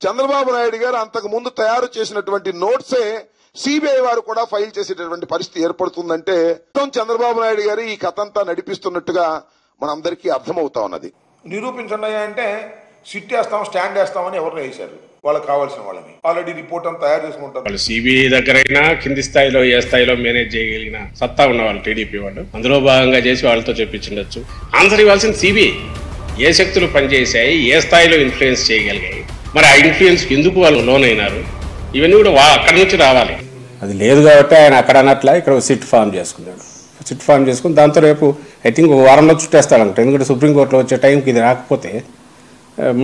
చంద్రబాబు నాయుడు గారు అంతకు ముందు తయారు చేసినటువంటి నోట్సే సిబిఐ వారు కూడా ఫైల్ చేసేటటువంటి పరిస్థితి ఏర్పడుతుందంటే చంద్రబాబు నాయుడు గారు ఈ కథంతా నడిపిస్తున్నట్టుగా మనందరికీ అర్థమవుతా ఉన్నది. నిరూపించండి అంటే సిట్ వేస్తాం, స్టాండ్ వేస్తామని ఎవరు వేశారు? వాళ్ళకి కావాల్సిన వాళ్ళని ఆల్రెడీ రిపోర్ట్ అంతా తయారు చేసుకుంటారు. వాళ్ళు సిబిఐ దగ్గరైనా కింది స్థాయిలో ఏ స్థాయిలో మేనేజ్ చేయగలిగిన సత్తా ఉన్న వాళ్ళు టీడీపీ వాళ్ళు అందులో భాగంగా చేసి వాళ్ళతో చెప్పించుండొచ్చు. ఆన్సర్ ఇవ్వాల్సిన సిబిఐ ఏ శక్తులు పనిచేశాయి, ఏ స్థాయిలో ఇన్ఫ్లుయెన్స్ చేయగలిగాయి, మరి ఆ ఇన్ఫ్లుయెన్స్ ఎందుకు వాళ్ళు లోనైనారు, ఇవన్నీ కూడా అక్కడి నుంచి రావాలి. అది లేదు కాబట్టి ఆయన అక్కడ అన్నట్లా ఇక్కడ సిట్ ఫామ్ చేసుకున్నాడు. సిట్ ఫామ్ చేసుకుని దాంతో రేపు ఐ థింక్ ఒక వారంలో చుట్టేస్తాడు అనుకుంటా. ఎందుకంటే సుప్రీంకోర్టులో వచ్చే టైంకి ఇది రాకపోతే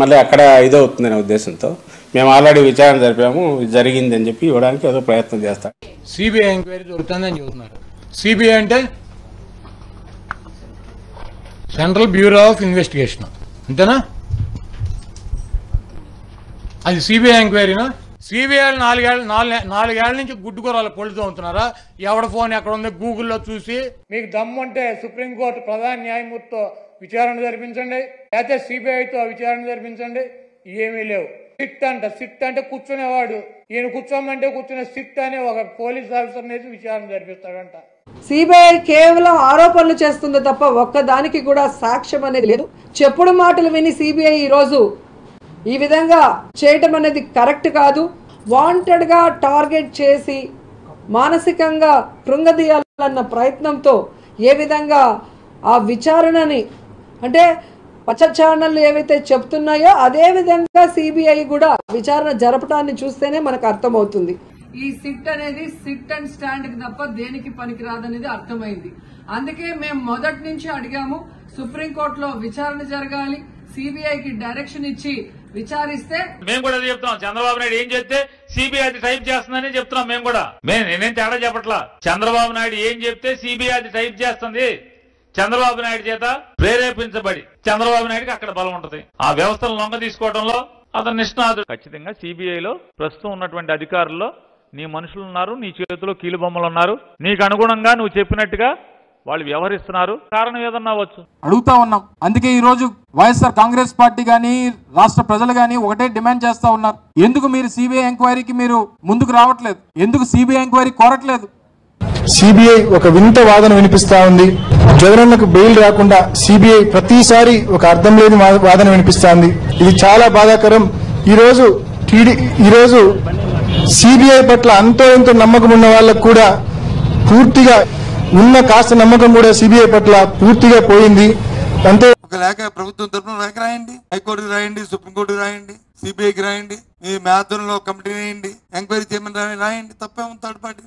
మళ్ళీ అక్కడ ఇదవుతుందనే ఉద్దేశంతో మేము ఆల్రెడీ విచారణ జరిపాము, జరిగింది అని చెప్పి ఇవ్వడానికి ఏదో ప్రయత్నం చేస్తాం. సిబిఐ ఎంక్వైరీ దొరుకుతుందని చెబుతున్నారు. సిబిఐ అంటే సెంట్రల్ బ్యూరో ఆఫ్ ఇన్వెస్టిగేషన్, అంతేనా? అది సిబిఐ ఎంక్వైరీనా? సిబిఐ నాలుగేళ్ల నుంచి గుడ్డుకూరలు పొడుతూ ఉంటున్నారా? ఎవడ ఫోన్ ఎక్కడ ఉంది గూగుల్లో చూసి మీకు దమ్ముంటే సుప్రీంకోర్టు ప్రధాన న్యాయమూర్తితో విచారణ జరిపించండి, లేకపోతే సిబిఐతో విచారణ జరిపించండి. ఏమీ లేవు. సిట్ అంటే కూర్చునేవాడు, ఈయన కూర్చోమంటే కూర్చునే సిట్ అనే ఒక పోలీస్ ఆఫీసర్ నేసి విచారణ జరిపిస్తాడంట. సిబిఐ కేవలం ఆరోపణలు చేస్తుంది తప్ప ఒక్కదానికి కూడా సాక్ష్యం అనేది లేదు. చెప్పుడు మాటలు విని సిబిఐ ఈరోజు ఈ విధంగా చేయటం అనేది కరెక్ట్ కాదు. వాంటెడ్గా టార్గెట్ చేసి మానసికంగా కృంగదీయాలన్న ప్రయత్నంతో ఏ విధంగా ఆ విచారణని అంటే పచ్చ ఛానళ్ళు ఏవైతే చెప్తున్నాయో అదే విధంగా సిబిఐ కూడా విచారణ జరపడాన్ని చూస్తేనే మనకు అర్థమవుతుంది. ఈ సిట్ అనేది సిట్ అండ్ స్టాండ్ కి తప్ప దేనికి పనికిరాదనేది అర్థమైంది. అందుకే మేము మొదటి నుంచి అడిగాము, సుప్రీంకోర్టులో విచారణ జరగాలి, సిబిఐకి డైరెక్షన్ ఇచ్చి విచారిస్తే. మేము కూడా చెప్తున్నాం, చంద్రబాబు నాయుడు ఏం చెప్తే సిబిఐ అది టైప్ చేస్తుందని చెప్తున్నాం. మేము కూడా నేనేం తేడా చెప్పట్లా. చంద్రబాబు నాయుడు ఏం చెప్తే సిబిఐ అది టైప్ చేస్తుంది. చంద్రబాబు నాయుడు చేత ప్రేరేపించబడి చంద్రబాబు నాయుడుకి అక్కడ బలం ఉంటుంది. ఆ వ్యవస్థను లొంగ తీసుకోవడంలో అతను నిష్ణాతుడు. ఖచ్చితంగా సిబిఐలో ప్రస్తుతం ఉన్నటువంటి అధికారుల్లో నీ మనుషులు ఉన్నారు, నీ చేతిలో కీలుబొమ్మలు ఉన్నారు, నీకు అనుగుణంగా నువ్వు చెప్పినట్టుగా వాళ్ళు వ్యవహరిస్తున్నారు. కారణం ఏదన్నా అవ్వచ్చు. అడుగుతా ఉన్నాం. అందుకే ఈ రోజు వైఎస్ఆర్ కాంగ్రెస్ పార్టీ గానీ రాష్ట్ర ప్రజలు గానీ ఒకటే డిమాండ్ చేస్తా ఉన్నారు. ఎందుకు మీరు సిబిఐ ఎంక్వైరీకి మీరు ముందుకు రావట్లేదు? ఎందుకు సిబిఐ ఎంక్వైరీ కోరట్లేదు? సిబిఐ ఒక వింత వాదన వినిపిస్తా ఉంది. జగనన్నకు బెయిల్ రాకుండా సిబిఐ ప్రతిసారి ఒక అర్థం లేని వాదన వినిపిస్తోంది. ఇది చాలా బాధాకరం. ఈరోజు సిబిఐ పట్ల అంతో ఎంతో నమ్మకం ఉన్న వాళ్ళకు కూడా పూర్తిగా ఉన్న కాస్త నమ్మకం కూడా సిబిఐ పట్ల పూర్తిగా పోయింది. అంతే. ఒక లేఖ ప్రభుత్వం తరఫున లేఖ రాయండి, హైకోర్టుకి రాయండి, సుప్రీంకోర్టుకి రాయండి, సిబిఐకి రాయండి, మీ ఆధ్వర్యంలో కమిటీ రాయండి, ఎంక్వైరీ చేయమని రాయండి. తప్పేమో థర్డ్ పార్టీ